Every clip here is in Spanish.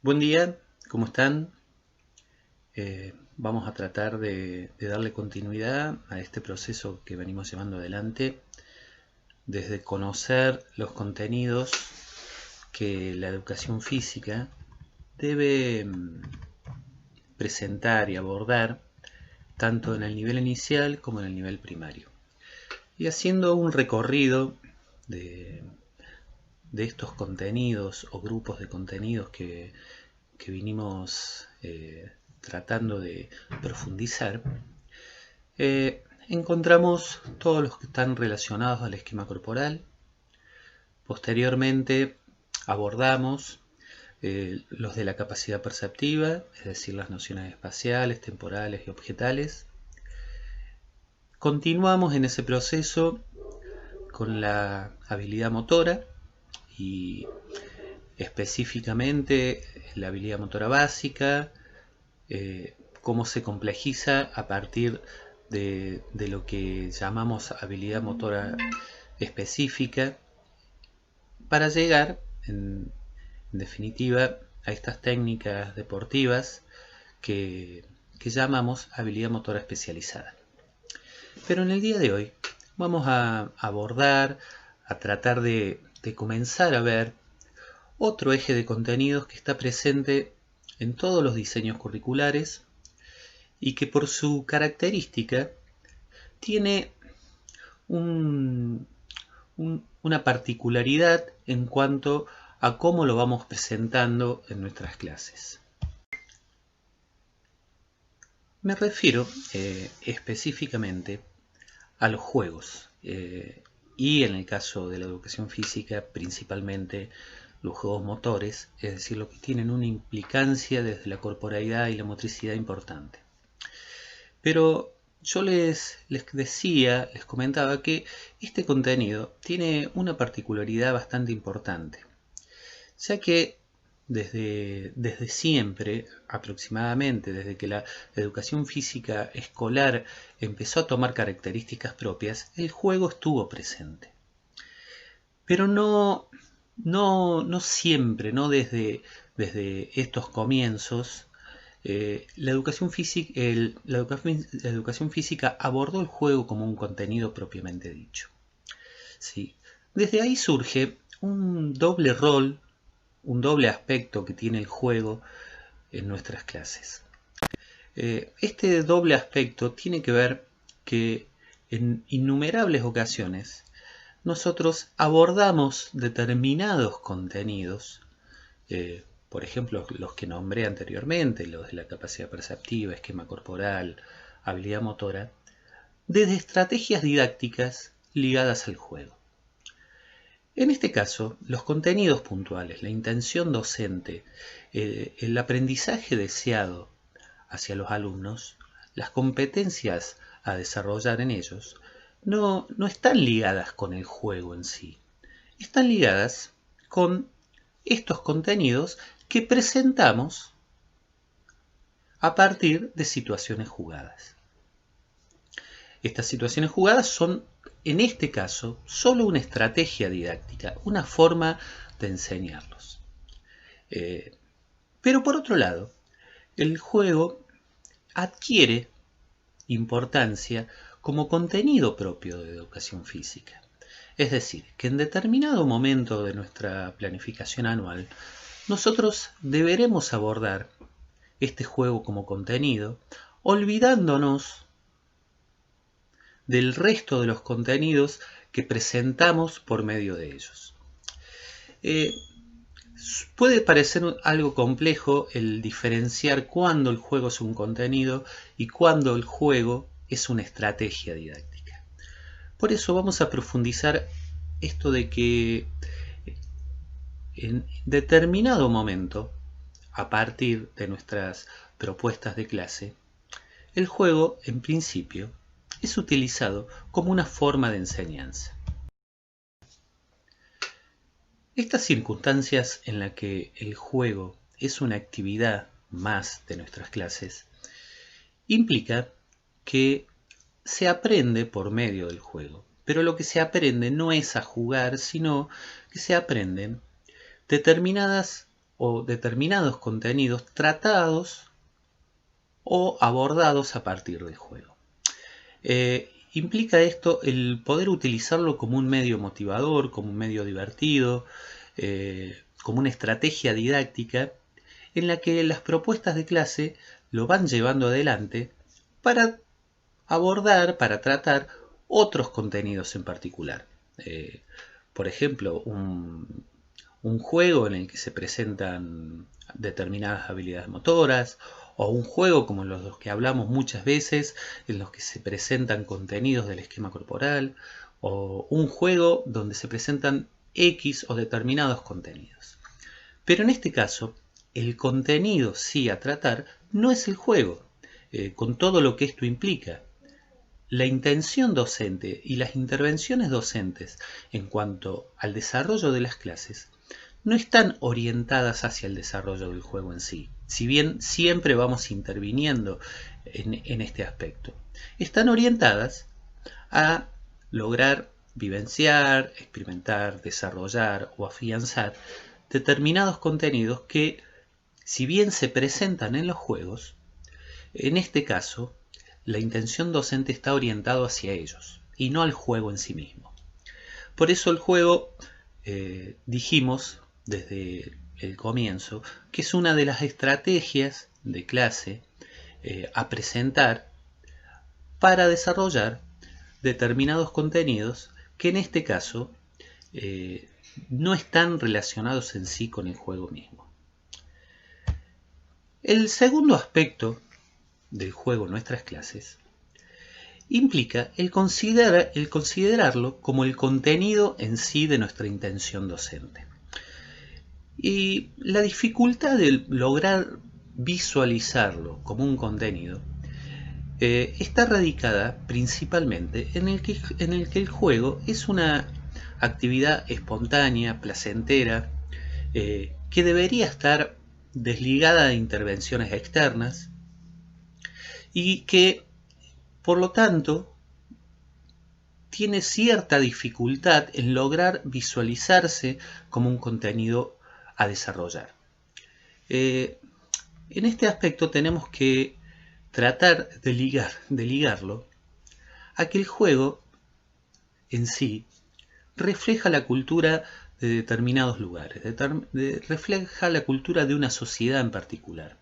Buen día, ¿cómo están? Vamos a tratar de darle continuidad a este proceso que venimos llevando adelante, desde conocer los contenidos que la educación física debe presentar y abordar tanto en el nivel inicial como en el nivel primario. Y haciendo un recorrido de, de estos contenidos o grupos de contenidos que vinimos tratando de profundizar, encontramos todos los que están relacionados al esquema corporal. Posteriormente abordamos los de la capacidad perceptiva, es decir, las nociones espaciales, temporales y objetales. Continuamos en ese proceso con la habilidad motora y específicamente la habilidad motora básica, cómo se complejiza a partir de lo que llamamos habilidad motora específica para llegar, en definitiva, a estas técnicas deportivas que llamamos habilidad motora especializada. Pero en el día de hoy vamos a abordar, a tratar de comenzar a ver otro eje de contenidos que está presente en todos los diseños curriculares y que por su característica tiene una particularidad en cuanto a cómo lo vamos presentando en nuestras clases. Me refiero específicamente a los juegos y en el caso de la educación física principalmente los juegos motores, es decir, los que tienen una implicancia desde la corporalidad y la motricidad importante. Pero yo les decía, les comentaba que este contenido tiene una particularidad bastante importante, ya que desde siempre, aproximadamente desde que la educación física escolar empezó a tomar características propias, el juego estuvo presente. Pero no siempre, no desde estos comienzos, la educación física abordó el juego como un contenido propiamente dicho. ¿Sí? Desde ahí surge un doble rol, un doble aspecto que tiene el juego en nuestras clases. Este doble aspecto tiene que ver que en innumerables ocasiones nosotros abordamos determinados contenidos, por ejemplo, los que nombré anteriormente, los de la capacidad perceptiva, esquema corporal, habilidad motora, desde estrategias didácticas ligadas al juego. En este caso, los contenidos puntuales, la intención docente, el aprendizaje deseado hacia los alumnos, las competencias a desarrollar en ellos, no están ligadas con el juego en sí, están ligadas con estos contenidos que presentamos a partir de situaciones jugadas. Estas situaciones jugadas son, en este caso, solo una estrategia didáctica, una forma de enseñarlos. Pero por otro lado, el juego adquiere importancia como contenido propio de educación física. Es decir, que en determinado momento de nuestra planificación anual, nosotros deberemos abordar este juego como contenido, olvidándonos del resto de los contenidos que presentamos por medio de ellos. Puede parecer algo complejo el diferenciar cuándo el juego es un contenido y cuándo el juego es una estrategia didáctica. Por eso vamos a profundizar esto de que en determinado momento, a partir de nuestras propuestas de clase, el juego, en principio, es utilizado como una forma de enseñanza. Estas circunstancias en las que el juego es una actividad más de nuestras clases, implica que se aprende por medio del juego. Pero lo que se aprende no es a jugar, sino que se aprenden determinadas o determinados contenidos tratados o abordados a partir del juego. Implica esto el poder utilizarlo como un medio motivador, como un medio divertido, como una estrategia didáctica en la que las propuestas de clase lo van llevando adelante para abordar, para tratar otros contenidos en particular. Por ejemplo, un juego en el que se presentan determinadas habilidades motoras, o un juego como los que hablamos muchas veces, en los que se presentan contenidos del esquema corporal, o un juego donde se presentan X o determinados contenidos. Pero en este caso, el contenido sí a tratar no es el juego, con todo lo que esto implica. La intención docente y las intervenciones docentes en cuanto al desarrollo de las clases no están orientadas hacia el desarrollo del juego en sí, si bien siempre vamos interviniendo en este aspecto. Están orientadas a lograr vivenciar, experimentar, desarrollar o afianzar determinados contenidos que, si bien se presentan en los juegos, en este caso, la intención docente está orientada hacia ellos y no al juego en sí mismo. Por eso el juego, dijimos desde el comienzo, que es una de las estrategias de clase a presentar para desarrollar determinados contenidos que en este caso no están relacionados en sí con el juego mismo. El segundo aspecto del juego en nuestras clases implica el considerarlo como el contenido en sí de nuestra intención docente. Y la dificultad de lograr visualizarlo como un contenido está radicada principalmente en el que el juego es una actividad espontánea, placentera, que debería estar desligada de intervenciones externas y que, por lo tanto, tiene cierta dificultad en lograr visualizarse como un contenido a desarrollar. En este aspecto tenemos que tratar de ligarlo a que el juego en sí refleja la cultura de determinados lugares, refleja la cultura de una sociedad en particular,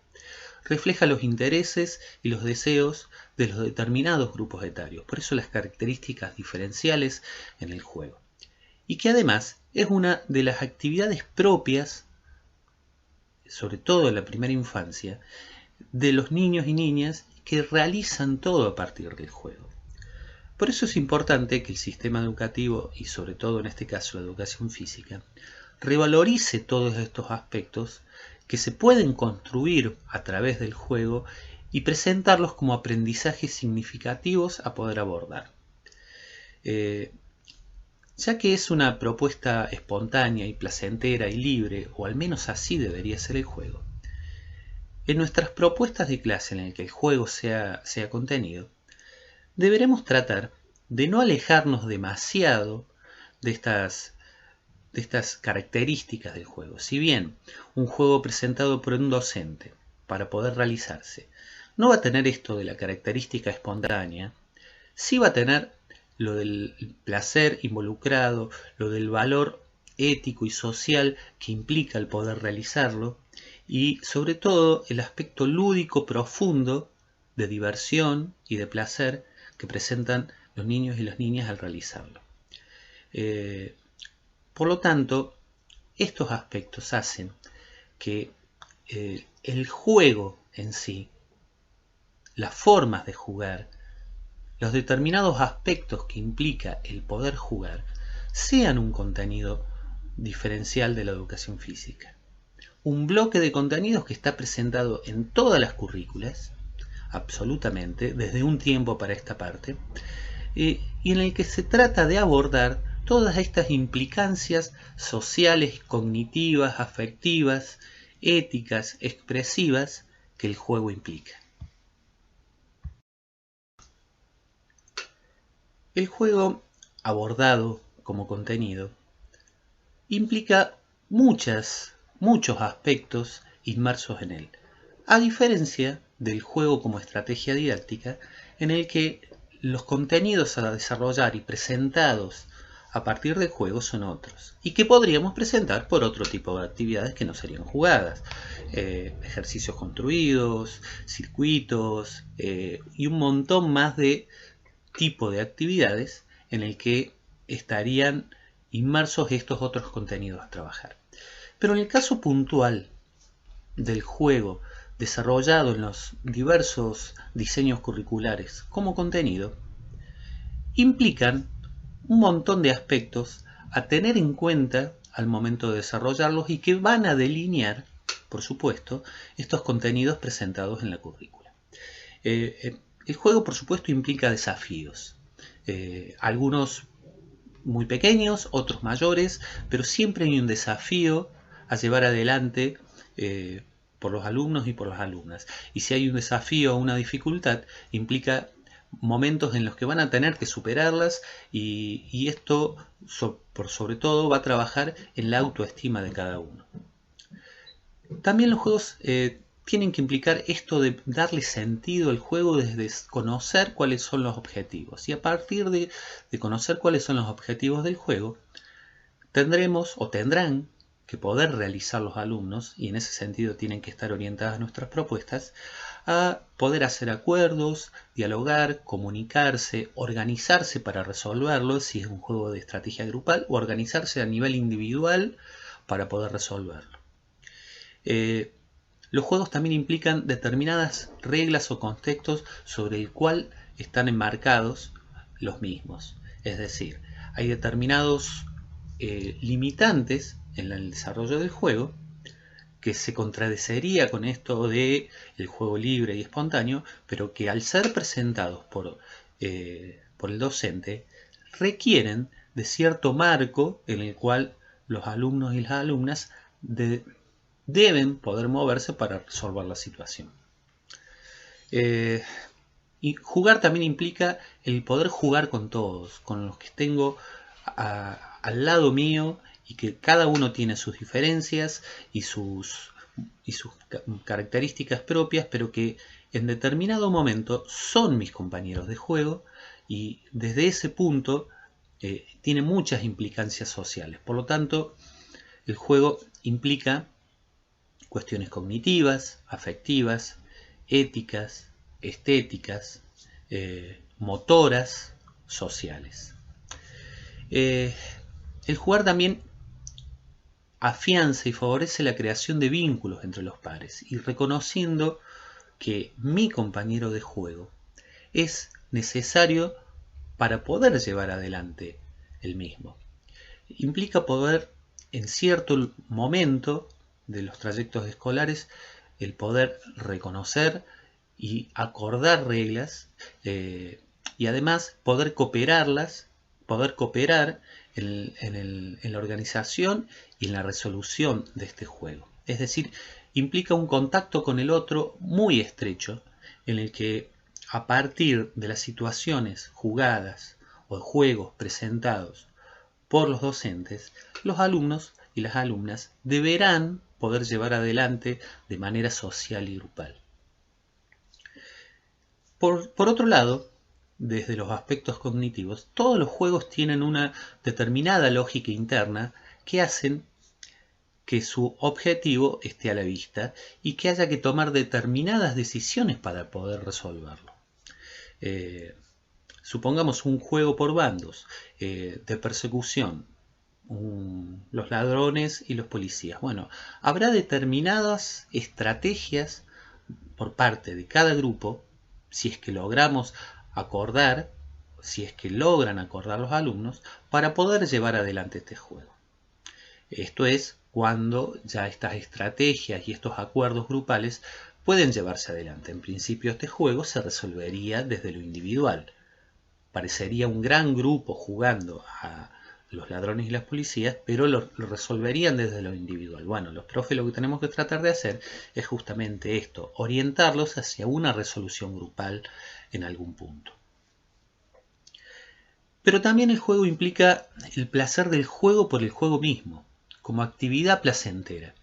refleja los intereses y los deseos de los determinados grupos etarios, por eso las características diferenciales en el juego, y que además es una de las actividades propias, sobre todo en la primera infancia, de los niños y niñas que realizan todo a partir del juego. Por eso es importante que el sistema educativo, y sobre todo en este caso la educación física, revalorice todos estos aspectos que se pueden construir a través del juego y presentarlos como aprendizajes significativos a poder abordar. Ya que es una propuesta espontánea y placentera y libre, o al menos así debería ser el juego, en nuestras propuestas de clase en las que el juego sea contenido, deberemos tratar de no alejarnos demasiado de estas características del juego. Si bien un juego presentado por un docente para poder realizarse no va a tener esto de la característica espontánea, sí va a tener lo del placer involucrado, lo del valor ético y social que implica el poder realizarlo, y sobre todo el aspecto lúdico profundo de diversión y de placer que presentan los niños y las niñas al realizarlo. Por lo tanto, estos aspectos hacen que el juego en sí, las formas de jugar, los determinados aspectos que implica el poder jugar, sean un contenido diferencial de la educación física. Un bloque de contenidos que está presentado en todas las currículas, absolutamente, desde un tiempo para esta parte, y en el que se trata de abordar todas estas implicancias sociales, cognitivas, afectivas, éticas, expresivas que el juego implica. El juego abordado como contenido implica muchas muchos aspectos inmersos en él, a diferencia del juego como estrategia didáctica, en el que los contenidos a desarrollar y presentados a partir del juego son otros, y que podríamos presentar por otro tipo de actividades que no serían jugadas, ejercicios construidos, circuitos y un montón más de tipo de actividades en el que estarían inmersos estos otros contenidos a trabajar. Pero en el caso puntual del juego desarrollado en los diversos diseños curriculares como contenido, implican un montón de aspectos a tener en cuenta al momento de desarrollarlos y que van a delinear, por supuesto, estos contenidos presentados en la currícula. El juego, por supuesto, implica desafíos, algunos muy pequeños, otros mayores, pero siempre hay un desafío a llevar adelante por los alumnos y por las alumnas. Y si hay un desafío o una dificultad, implica momentos en los que van a tener que superarlas y esto por sobre todo va a trabajar en la autoestima de cada uno. También los juegos tienen que implicar esto de darle sentido al juego desde conocer cuáles son los objetivos. Y a partir de conocer cuáles son los objetivos del juego, tendremos o tendrán que poder realizar los alumnos, y en ese sentido tienen que estar orientadas nuestras propuestas, a poder hacer acuerdos, dialogar, comunicarse, organizarse para resolverlo, si es un juego de estrategia grupal, o organizarse a nivel individual para poder resolverlo. Los juegos también implican determinadas reglas o contextos sobre el cual están enmarcados los mismos. Es decir, hay determinados limitantes en el desarrollo del juego que se contradecería con esto de el juego libre y espontáneo, pero que al ser presentados por el docente requieren de cierto marco en el cual los alumnos y las alumnas deben poder moverse para resolver la situación. Y jugar también implica el poder jugar con todos, con los que tengo al lado mío, y que cada uno tiene sus diferencias y sus características propias, pero que en determinado momento son mis compañeros de juego, y desde ese punto tiene muchas implicancias sociales. Por lo tanto, el juego implica cuestiones cognitivas, afectivas, éticas, estéticas, motoras, sociales. El jugar también afianza y favorece la creación de vínculos entre los pares, y reconociendo que mi compañero de juego es necesario para poder llevar adelante el mismo. Implica poder, en cierto momento de los trayectos escolares, el poder reconocer y acordar reglas, y además poder cooperar en la organización y en la resolución de este juego. Es decir, implica un contacto con el otro muy estrecho, en el que a partir de las situaciones jugadas o juegos presentados por los docentes, los alumnos y las alumnas deberán poder llevar adelante de manera social y grupal. Por otro lado, desde los aspectos cognitivos, todos los juegos tienen una determinada lógica interna que hacen que su objetivo esté a la vista y que haya que tomar determinadas decisiones para poder resolverlo. Supongamos un juego por bandos de persecución, los ladrones y los policías. Bueno, habrá determinadas estrategias por parte de cada grupo, si es que logramos acordar, si es que logran acordar los alumnos, para poder llevar adelante este juego. Esto es cuando ya estas estrategias y estos acuerdos grupales pueden llevarse adelante. En principio este juego se resolvería desde lo individual. Parecería un gran grupo jugando a los ladrones y las policías, pero lo resolverían desde lo individual. Bueno, los profes lo que tenemos que tratar de hacer es justamente esto, orientarlos hacia una resolución grupal en algún punto. Pero también el juego implica el placer del juego por el juego mismo, como actividad placentera.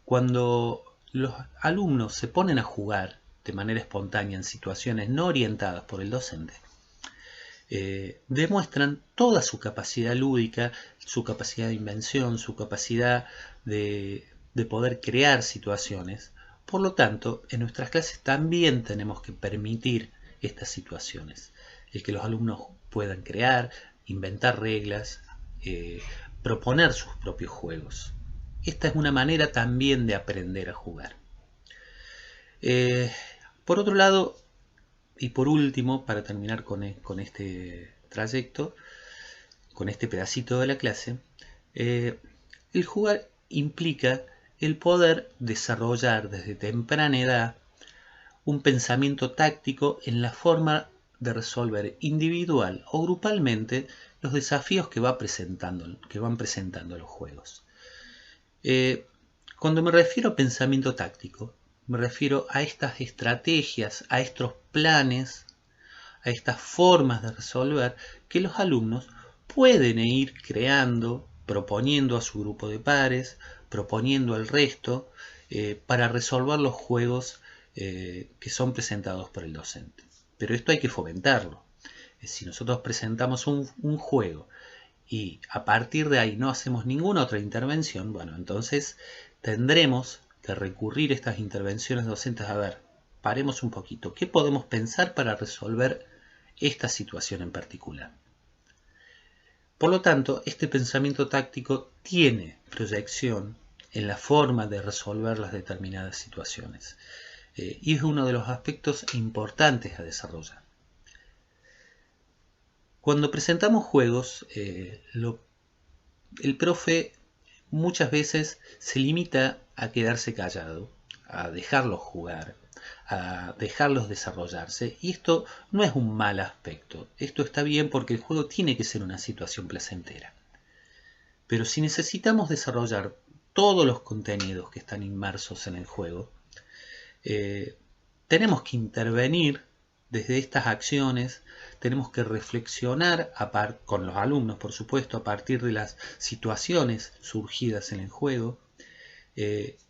Cuando los alumnos se ponen a jugar de manera espontánea en situaciones no orientadas por el docente, demuestran toda su capacidad lúdica, su capacidad de invención, su capacidad de poder crear situaciones. Por lo tanto, en nuestras clases también tenemos que permitir estas situaciones, el que los alumnos puedan crear, inventar reglas, proponer sus propios juegos. Esta es una manera también de aprender a jugar. Por otro lado, y por último, para terminar con este trayecto, con este pedacito de la clase, el jugar implica el poder desarrollar desde temprana edad un pensamiento táctico en la forma de resolver individual o grupalmente los desafíos que van presentando los juegos. Cuando me refiero a pensamiento táctico, me refiero a estas estrategias, a estos planes, a estas formas de resolver que los alumnos pueden ir creando, proponiendo a su grupo de pares, proponiendo al resto, para resolver los juegos que son presentados por el docente. Pero esto hay que fomentarlo. Si nosotros presentamos un juego y a partir de ahí no hacemos ninguna otra intervención, bueno, entonces tendremos que recurrir a estas intervenciones docentes. A ver, paremos un poquito, ¿qué podemos pensar para resolver esta situación en particular? Por lo tanto, este pensamiento táctico tiene proyección en la forma de resolver las determinadas situaciones, y es uno de los aspectos importantes a desarrollar. Cuando presentamos juegos, el profe muchas veces se limita a quedarse callado, a dejarlos jugar, a dejarlos desarrollarse, y esto no es un mal aspecto. Esto está bien porque el juego tiene que ser una situación placentera. Pero si necesitamos desarrollar todos los contenidos que están inmersos en el juego, tenemos que intervenir desde estas acciones, tenemos que reflexionar con los alumnos, por supuesto, a partir de las situaciones surgidas en el juego,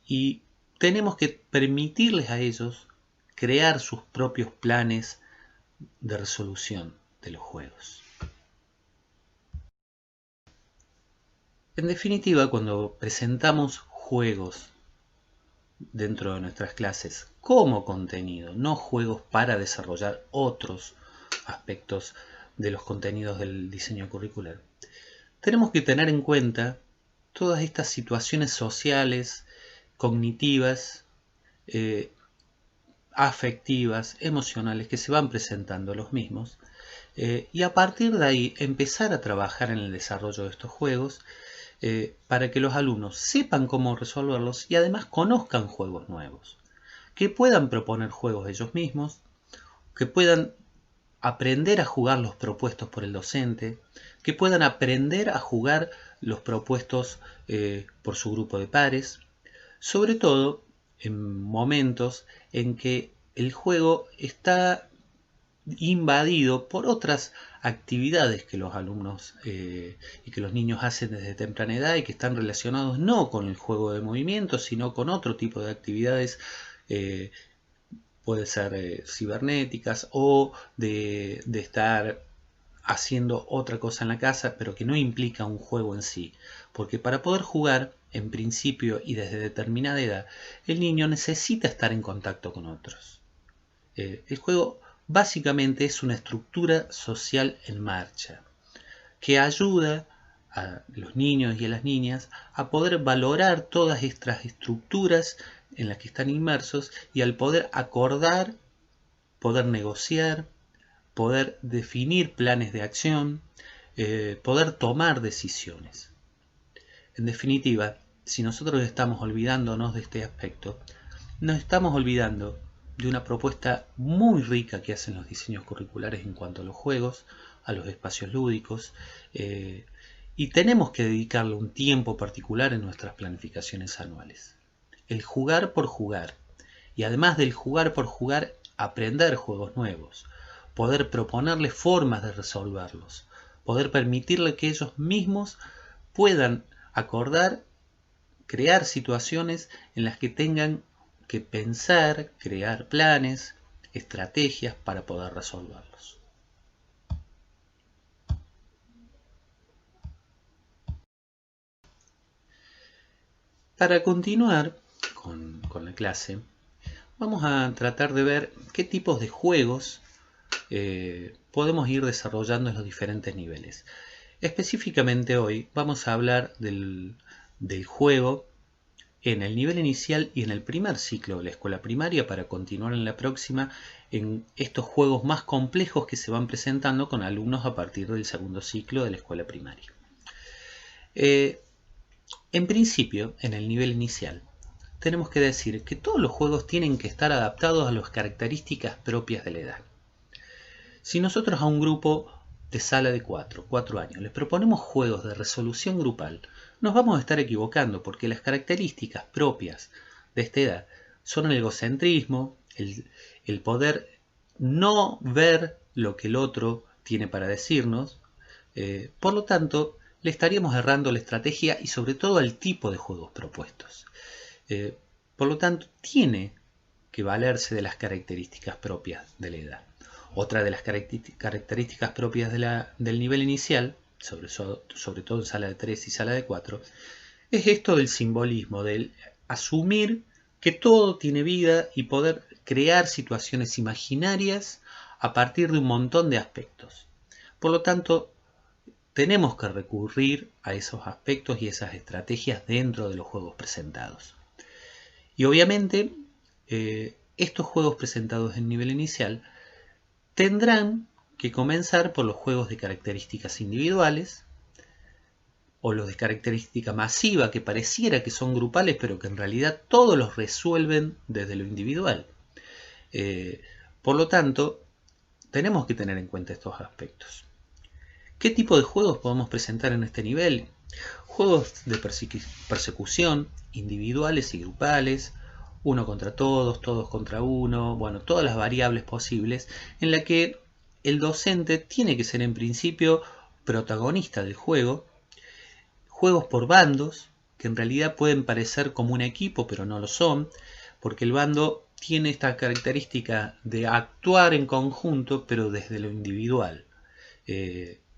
y tenemos que permitirles a ellos crear sus propios planes de resolución de los juegos. En definitiva, cuando presentamos juegos dentro de nuestras clases como contenido, no juegos para desarrollar otros aspectos de los contenidos del diseño curricular, tenemos que tener en cuenta todas estas situaciones sociales, cognitivas, afectivas, emocionales que se van presentando los mismos, y a partir de ahí empezar a trabajar en el desarrollo de estos juegos, para que los alumnos sepan cómo resolverlos y además conozcan juegos nuevos, que puedan proponer juegos ellos mismos, que puedan aprender a jugar los propuestos por el docente, que puedan aprender a jugar los propuestos por su grupo de pares, sobre todo en momentos en que el juego está invadido por otras actividades que los alumnos y que los niños hacen desde temprana edad y que están relacionados no con el juego de movimiento, sino con otro tipo de actividades, puede ser cibernéticas o de estar haciendo otra cosa en la casa, pero que no implica un juego en sí. Porque para poder jugar, en principio y desde determinada edad, el niño necesita estar en contacto con otros. El juego básicamente es una estructura social en marcha que ayuda a los niños y a las niñas a poder valorar todas estas estructuras en las que están inmersos y al poder acordar, poder negociar, poder definir planes de acción, poder tomar decisiones. En definitiva, si nosotros estamos olvidándonos de este aspecto, nos estamos olvidando de una propuesta muy rica que hacen los diseños curriculares en cuanto a los juegos, a los espacios lúdicos, y tenemos que dedicarle un tiempo particular en nuestras planificaciones anuales. El jugar por jugar, y además del jugar por jugar, aprender juegos nuevos, poder proponerles formas de resolverlos, poder permitirle que ellos mismos puedan acordar crear situaciones en las que tengan que pensar, crear planes, estrategias para poder resolverlos. Para continuar con la clase, vamos a tratar de ver qué tipos de juegos podemos ir desarrollando en los diferentes niveles. Específicamente hoy vamos a hablar del juego en el nivel inicial y en el primer ciclo de la escuela primaria, para continuar en la próxima en estos juegos más complejos que se van presentando con alumnos a partir del segundo ciclo de la escuela primaria. En principio, en el nivel inicial, tenemos que decir que todos los juegos tienen que estar adaptados a las características propias de la edad. Si nosotros a un grupo de sala de 4 años les proponemos juegos de resolución grupal, nos vamos a estar equivocando, porque las características propias de esta edad son el egocentrismo, el poder no ver lo que el otro tiene para decirnos. Por lo tanto, le estaríamos errando la estrategia y sobre todo al tipo de juegos propuestos. Por lo tanto, tiene que valerse de las características propias de la edad. Otra de las características propias del nivel inicial, sobre todo en sala de 3 y sala de 4, es esto del simbolismo, del asumir que todo tiene vida y poder crear situaciones imaginarias a partir de un montón de aspectos. Por lo tanto, tenemos que recurrir a esos aspectos y esas estrategias dentro de los juegos presentados. Y obviamente, estos juegos presentados en nivel inicial tendrán que comenzar por los juegos de características individuales o los de característica masiva, que pareciera que son grupales, pero que en realidad todos los resuelven desde lo individual. Por lo tanto, tenemos que tener en cuenta estos aspectos. ¿Qué tipo de juegos podemos presentar en este nivel? Juegos de persecución, individuales y grupales, uno contra todos, todos contra uno, bueno, todas las variables posibles, en la que el docente tiene que ser en principio protagonista del juego. Juegos por bandos, que en realidad pueden parecer como un equipo, pero no lo son, porque el bando tiene esta característica de actuar en conjunto, pero desde lo individual.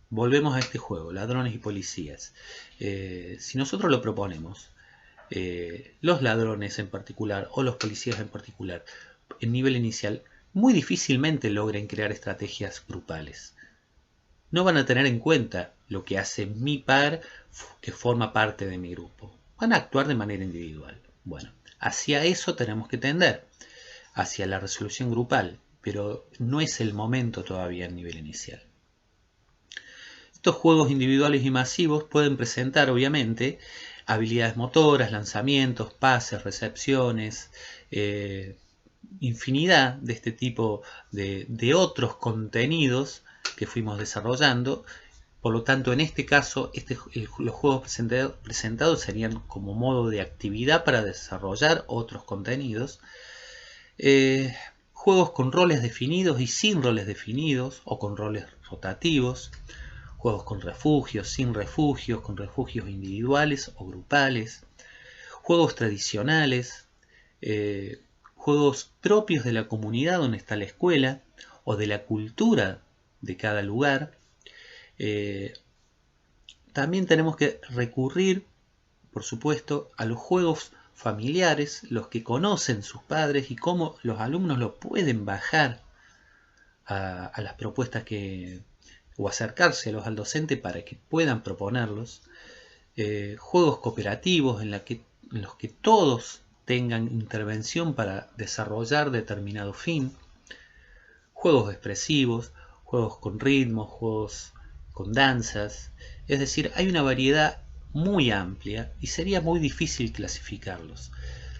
Volvemos a este juego, ladrones y policías. Si nosotros lo proponemos, los ladrones en particular o los policías en particular, en nivel inicial, muy difícilmente logren crear estrategias grupales. No van a tener en cuenta lo que hace mi par, que forma parte de mi grupo. Van a actuar de manera individual. Bueno, hacia eso tenemos que tender, hacia la resolución grupal, pero no es el momento todavía en nivel inicial. Estos juegos individuales y masivos pueden presentar, obviamente, habilidades motoras, lanzamientos, pases, recepciones, infinidad de este tipo de otros contenidos que fuimos desarrollando. Por lo tanto, en este caso, los juegos presentados serían como modo de actividad para desarrollar otros contenidos. Juegos con roles definidos y sin roles definidos, o con roles rotativos. Juegos con refugios, sin refugios, con refugios individuales o grupales. Juegos tradicionales, juegos propios de la comunidad donde está la escuela o de la cultura de cada lugar. También tenemos que recurrir, por supuesto, a los juegos familiares, los que conocen sus padres y cómo los alumnos lo pueden bajar a las propuestas o acercárselos al docente para que puedan proponerlos. Juegos cooperativos en los que todos tengan intervención para desarrollar determinado fin. Juegos expresivos, juegos con ritmos, juegos con danzas. Es decir, hay una variedad muy amplia y sería muy difícil clasificarlos.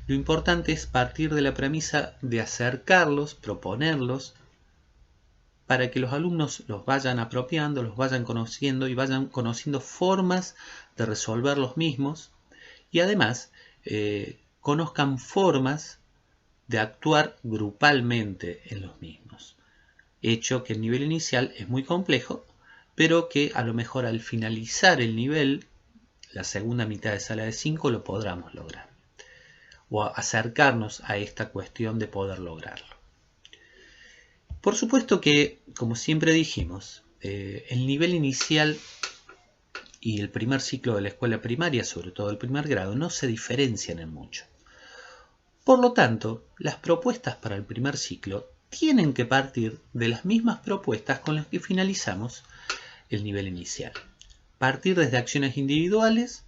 Lo importante es partir de la premisa de acercarlos, proponerlos, para que los alumnos los vayan apropiando, los vayan conociendo y vayan conociendo formas de resolver los mismos, y además conozcan formas de actuar grupalmente en los mismos. Hecho que el nivel inicial es muy complejo, pero que a lo mejor al finalizar el nivel, la segunda mitad de sala de 5 lo podamos lograr. O acercarnos a esta cuestión de poder lograrlo. Por supuesto que, como siempre dijimos, el nivel inicial y el primer ciclo de la escuela primaria, sobre todo el primer grado, no se diferencian en mucho. Por lo tanto, las propuestas para el primer ciclo tienen que partir de las mismas propuestas con las que finalizamos el nivel inicial. Partir desde acciones individuales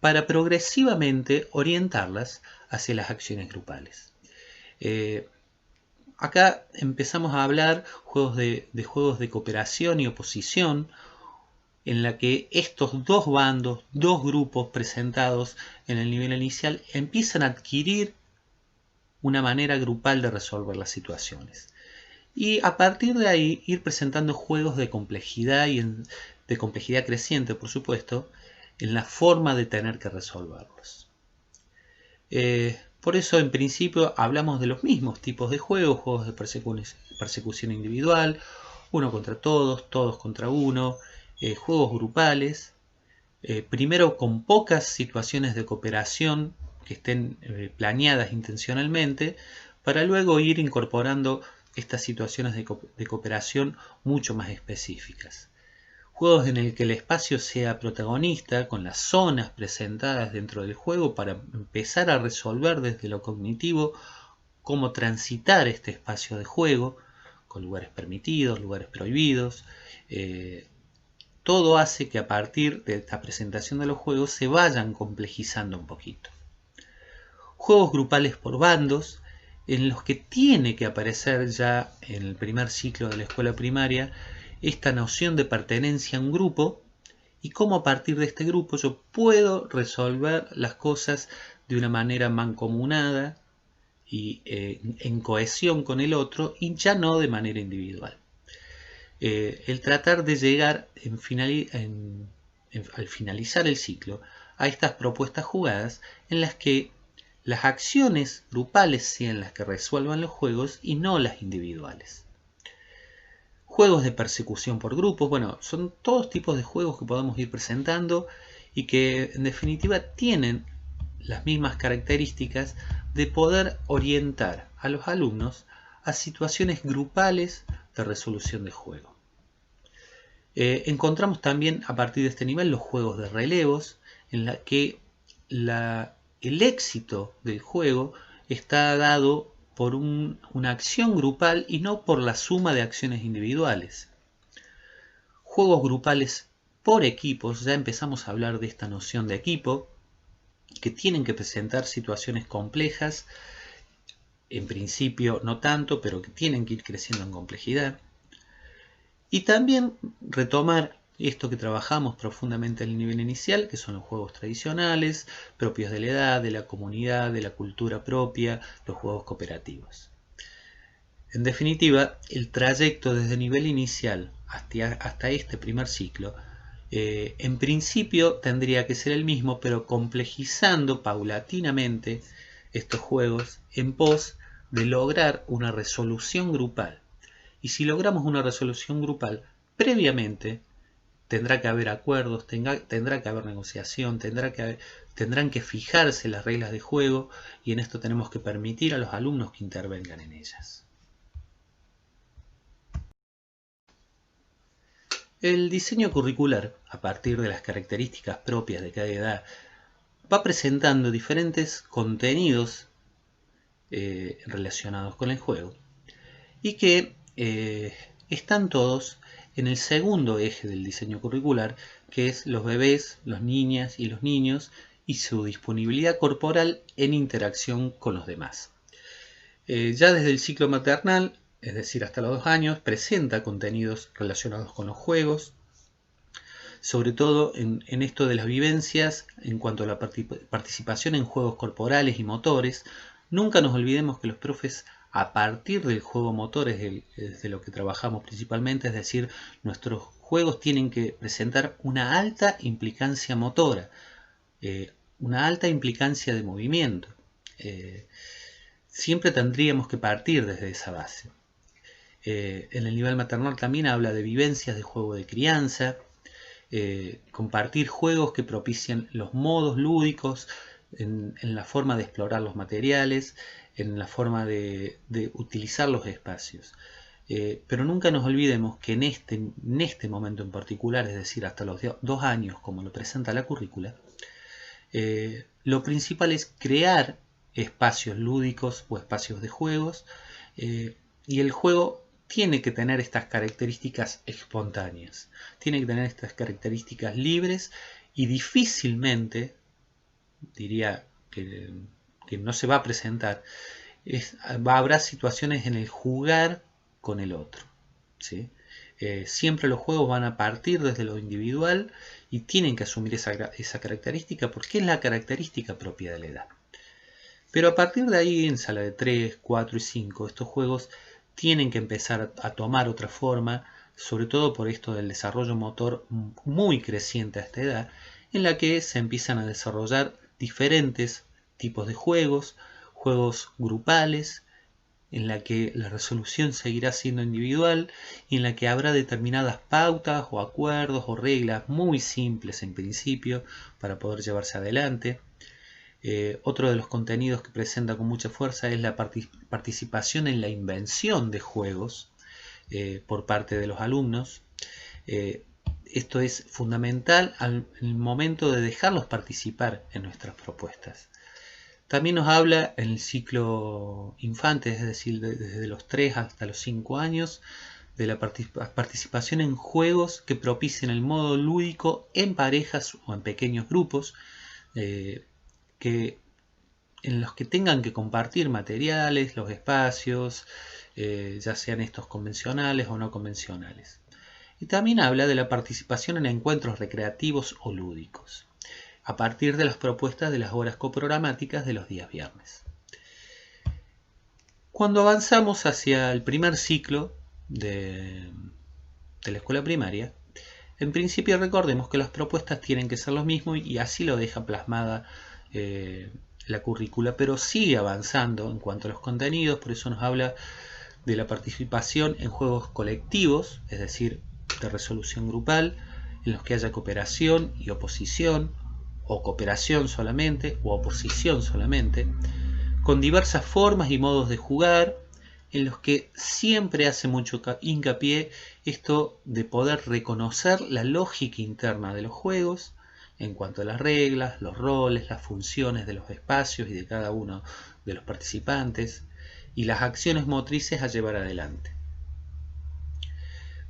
para progresivamente orientarlas hacia las acciones grupales. Acá empezamos a hablar de juegos de cooperación y oposición, en la que estos dos bandos, dos grupos presentados en el nivel inicial, empiezan a adquirir una manera grupal de resolver las situaciones. Y a partir de ahí ir presentando juegos de complejidad de complejidad creciente, por supuesto, en la forma de tener que resolverlos. Por eso, en principio, hablamos de los mismos tipos de juegos de persecución individual, uno contra todos, todos contra uno, juegos grupales, primero con pocas situaciones de cooperación que estén planeadas intencionalmente, para luego ir incorporando estas situaciones de cooperación mucho más específicas. Juegos en el que el espacio sea protagonista, con las zonas presentadas dentro del juego para empezar a resolver desde lo cognitivo cómo transitar este espacio de juego, con lugares permitidos, lugares prohibidos. Todo hace que a partir de esta presentación de los juegos se vayan complejizando un poquito. Juegos grupales por bandos, en los que tiene que aparecer ya en el primer ciclo de la escuela primaria esta noción de pertenencia a un grupo y cómo a partir de este grupo yo puedo resolver las cosas de una manera mancomunada y en cohesión con el otro y ya no de manera individual. El tratar de llegar al finalizar el ciclo a estas propuestas jugadas en las que las acciones grupales sean las que resuelvan los juegos y no las individuales. Juegos de persecución por grupos, bueno, son todos tipos de juegos que podemos ir presentando y que en definitiva tienen las mismas características de poder orientar a los alumnos a situaciones grupales de resolución de juego. Encontramos también a partir de este nivel los juegos de relevos, en la que el éxito del juego está dado por una acción grupal y no por la suma de acciones individuales. Juegos grupales por equipos, ya empezamos a hablar de esta noción de equipo, que tienen que presentar situaciones complejas, en principio no tanto, pero que tienen que ir creciendo en complejidad. Y también retomar esto que trabajamos profundamente en el nivel inicial, que son los juegos tradicionales, propios de la edad, de la comunidad, de la cultura propia, los juegos cooperativos. En definitiva, el trayecto desde el nivel inicial hasta este primer ciclo, en principio tendría que ser el mismo, pero complejizando paulatinamente estos juegos en pos de lograr una resolución grupal. Y si logramos una resolución grupal, previamente tendrá que haber acuerdos, tendrá que haber negociación, tendrán que fijarse las reglas de juego y en esto tenemos que permitir a los alumnos que intervengan en ellas. El diseño curricular, a partir de las características propias de cada edad, va presentando diferentes contenidos relacionados con el juego y que están todos en el segundo eje del diseño curricular, que es los bebés, las niñas y los niños y su disponibilidad corporal en interacción con los demás. Ya desde el ciclo maternal, es decir, hasta los 2 años, presenta contenidos relacionados con los juegos, sobre todo en esto de las vivencias en cuanto a la participación en juegos corporales y motores. Nunca nos olvidemos que los profes, a partir del juego motor, es de lo que trabajamos principalmente, es decir, nuestros juegos tienen que presentar una alta implicancia motora, una alta implicancia de movimiento. Siempre tendríamos que partir desde esa base. En el nivel maternal también habla de vivencias de juego de crianza, compartir juegos que propicien los modos lúdicos en la forma de explorar los materiales, en la forma de utilizar los espacios. Pero nunca nos olvidemos que en este momento en particular, es decir, hasta los 2 años, como lo presenta la currícula, lo principal es crear espacios lúdicos o espacios de juegos, y el juego tiene que tener estas características espontáneas, tiene que tener estas características libres, y difícilmente, diría que no se va a presentar, habrá situaciones en el jugar con el otro, ¿sí? Siempre los juegos van a partir desde lo individual y tienen que asumir esa característica porque es la característica propia de la edad. Pero a partir de ahí, en sala de 3, 4 y 5, estos juegos tienen que empezar a tomar otra forma, sobre todo por esto del desarrollo motor muy creciente a esta edad, en la que se empiezan a desarrollar diferentes tipos de juegos, juegos grupales, en la que la resolución seguirá siendo individual y en la que habrá determinadas pautas o acuerdos o reglas muy simples en principio para poder llevarse adelante. Otro de los contenidos que presenta con mucha fuerza es la participación en la invención de juegos por parte de los alumnos. Esto es fundamental al momento de dejarlos participar en nuestras propuestas. También nos habla en el ciclo infante, es decir, desde los 3 hasta los 5 años, de la participación en juegos que propicien el modo lúdico en parejas o en pequeños grupos, en los que tengan que compartir materiales, los espacios, ya sean estos convencionales o no convencionales. Y también habla de la participación en encuentros recreativos o lúdicos, a partir de las propuestas de las horas coprogramáticas de los días viernes. Cuando avanzamos hacia el primer ciclo de la escuela primaria, en principio recordemos que las propuestas tienen que ser lo mismo y así lo deja plasmada la currícula, pero sigue avanzando en cuanto a los contenidos. Por eso nos habla de la participación en juegos colectivos, es decir, de resolución grupal, en los que haya cooperación y oposición, o cooperación solamente, o oposición solamente, con diversas formas y modos de jugar, en los que siempre hace mucho hincapié esto de poder reconocer la lógica interna de los juegos, en cuanto a las reglas, los roles, las funciones de los espacios y de cada uno de los participantes, y las acciones motrices a llevar adelante.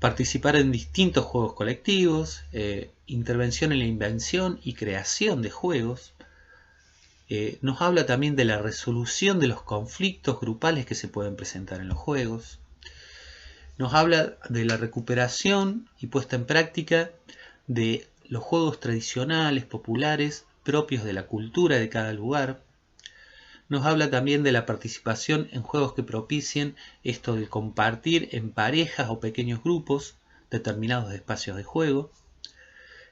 Participar en distintos juegos colectivos, intervención en la invención y creación de juegos. Nos habla también de la resolución de los conflictos grupales que se pueden presentar en los juegos. Nos habla de la recuperación y puesta en práctica de los juegos tradicionales, populares, propios de la cultura de cada lugar. Nos habla también de la participación en juegos que propicien esto de compartir en parejas o pequeños grupos determinados espacios de juego.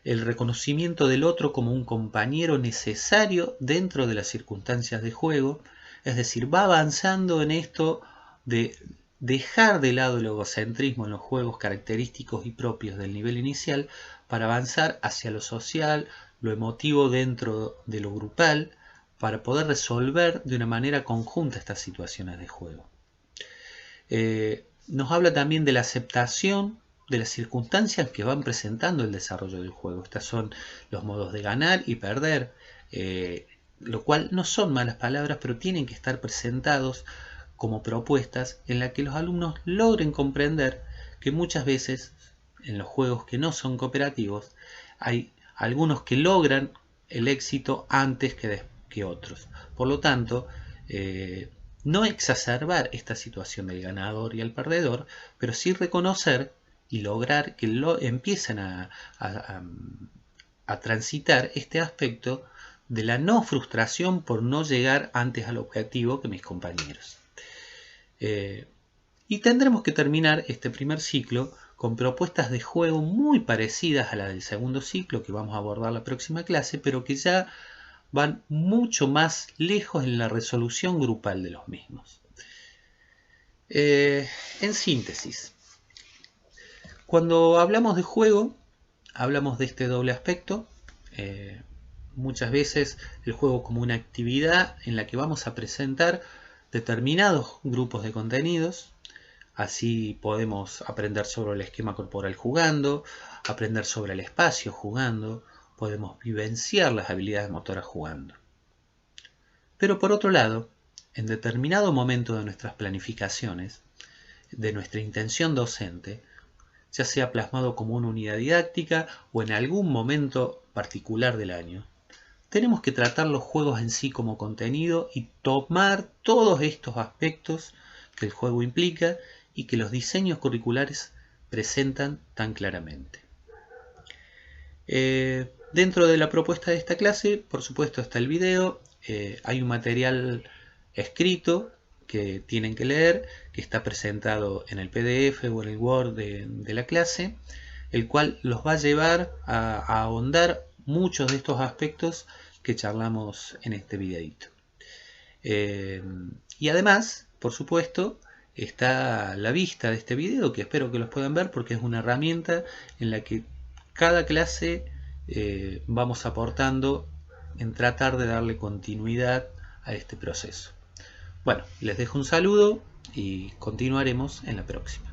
El reconocimiento del otro como un compañero necesario dentro de las circunstancias de juego. Es decir, va avanzando en esto de dejar de lado el egocentrismo en los juegos característicos y propios del nivel inicial para avanzar hacia lo social, lo emotivo dentro de lo grupal, para poder resolver de una manera conjunta estas situaciones de juego. Nos habla también de la aceptación de las circunstancias que van presentando el desarrollo del juego. Estos son los modos de ganar y perder, lo cual no son malas palabras, pero tienen que estar presentados como propuestas en las que los alumnos logren comprender que muchas veces en los juegos que no son cooperativos hay algunos que logran el éxito antes que otros. Por lo tanto, no exacerbar esta situación del ganador y el perdedor, pero sí reconocer y lograr que empiecen a transitar este aspecto de la no frustración por no llegar antes al objetivo que mis compañeros. Y tendremos que terminar este primer ciclo con propuestas de juego muy parecidas a la del segundo ciclo que vamos a abordar la próxima clase, pero que ya van mucho más lejos en la resolución grupal de los mismos. En síntesis, cuando hablamos de juego, hablamos de este doble aspecto. Muchas veces el juego como una actividad en la que vamos a presentar determinados grupos de contenidos. Así podemos aprender sobre el esquema corporal jugando, aprender sobre el espacio jugando, podemos vivenciar las habilidades motoras jugando. Pero por otro lado, en determinado momento de nuestras planificaciones, de nuestra intención docente, ya sea plasmado como una unidad didáctica o en algún momento particular del año, tenemos que tratar los juegos en sí como contenido y tomar todos estos aspectos que el juego implica y que los diseños curriculares presentan tan claramente. Dentro de la propuesta de esta clase, por supuesto, está el video, hay un material escrito que tienen que leer, que está presentado en el PDF o en el Word de la clase, el cual los va a llevar a ahondar muchos de estos aspectos que charlamos en este videito. Y además, por supuesto, está la vista de este video, que espero que los puedan ver porque es una herramienta en la que cada clase vamos aportando en tratar de darle continuidad a este proceso. Bueno, les dejo un saludo y continuaremos en la próxima.